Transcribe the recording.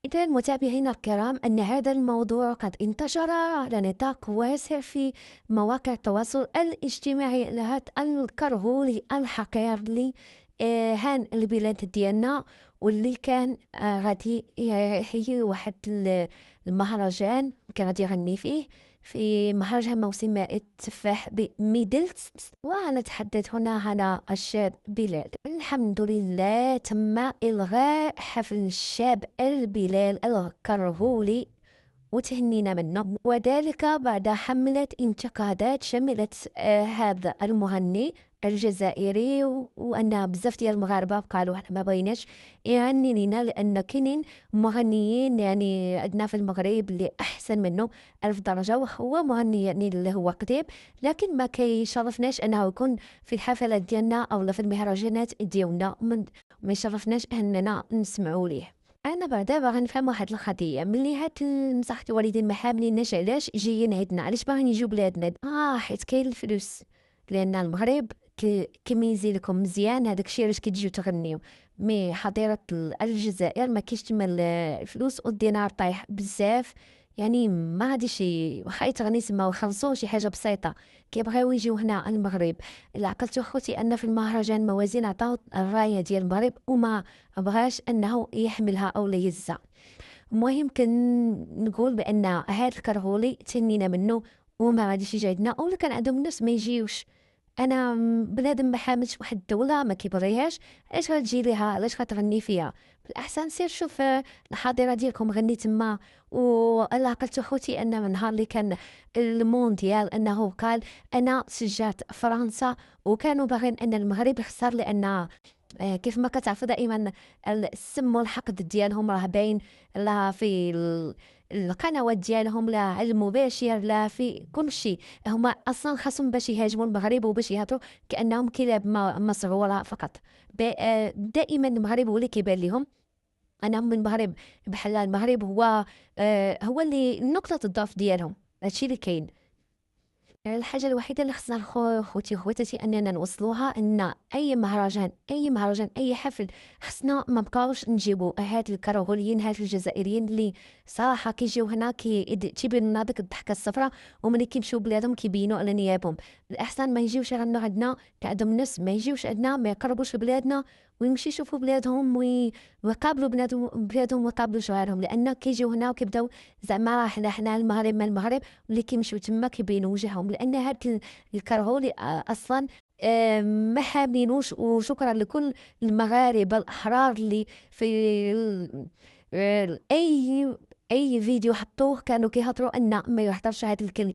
إذا متابعينا الكرام أن هذا الموضوع قد انتشر على نطاق واسع في مواقع التواصل الاجتماعي لهذا الكرهولي الحقير هان البلاد ديالنا واللي كان غادي يحيي واحد المهرجان كان غادي يغني فيه في مهرجان موسم التفاح بميدلز. ونتحدث هنا على الشاب بلال. الحمد لله تم إلغاء حفل الشاب البلال الكرهولي وتهنينا منه، وذلك بعد حملة انتقادات شملت هذا المغني الجزائري، وان بزاف ديال المغاربه قالوا حنا ما بغيناش يغني لينا لان كاينين مغنيين يعني عندنا في المغرب اللي احسن منه ألف درجه، وهو مغني يعني اللي هو قديم، لكن ما كيشرفناش انه يكون في الحفلات ديالنا او في المهرجانات ديالنا، ما يشرفناش اننا نسمعوا ليه. انا بعدا باغا نفهم واحد القضيه، ملي هاد مساحه الوالدين ما حامليناش علاش جايين عندنا، علاش باغيين يجيو بلادنا؟ حيت كاين الفلوس، لان المغرب كيميزي لكم مزيان هذاك الشيء علاش كتجيو تغنيو. مي حضيره الجزائر ما كاينش تما الفلوس والدينار طايح بزاف، يعني ما غاديش واخا تغني تما ويخلصوا شي حاجه بسيطه كيبغيو يجيو هنا المغرب. الا عقلتو خوتي ان في المهرجان موازين عطاو الرايه ديال المغرب وما بغاش انه يحملها او يهزها. المهم نقول بان هاد الكرهولي تنينا منه وما غاديش يجي عندنا، اولا كان عندهم الناس ما يجيوش. انا بنادم ما حاملش واحد الدوله ما كيبغيهاش، علاش غتجي ليها؟ علاش غتغني فيها؟ بالاحسن سير شوف الحاضره ديالكم غني تما. والا عقلت خوتي ان من نهار اللي كان المونديال انه قال انا شجعت فرنسا، وكانوا باغيين ان المغرب يخسر لان كيف ما كتعرفوا دائما السم والحقد ديالهم راه باين، لا في القنوات ديالهم، لا على المباشر، لا في كل شيء. هما اصلا خاصهم باش يهاجموا المغرب وباش يهضروا كانهم كلاب مسعوره فقط. دائما المغرب هو اللي كيبان لهم انا من المغرب، بحال المغرب هو اللي نقطه الضعف ديالهم. هادشي اللي كاين. الحاجة الوحيدة اللي خصنا خوتي وخواتاتي أننا نوصلوها أن أي مهرجان أي حفل خصنا ما بقاوش نجيبو هاد الكرغوليين، هاد الجزائريين اللي صراحة كيجيو هنا تيبينوا لنا ديك الضحكة الصفراء، وملي كيمشيو بلادهم كيبينوا على نيابهم. الأحسن ما يجيوش يغنوا عندنا كعندهم الناس، ما يجيوش عندنا، ما يقربوش لبلادنا، ويمشي يشوفوا بلادهم ويقابلوا بلادهم ويقابلوا شعارهم، لأن كيجيو هنا وكيبداو زعما راه حنا المغرب ما المغرب، واللي كيمشيو تما كيبينوا وجههم، لان هاد الكرهولي اصلا ما حاملينوش. وشكرا لكل المغاربه الاحرار اللي في اي فيديو حطوه كانوا كيهضروا ان ما يحضرش هاد الكلمه.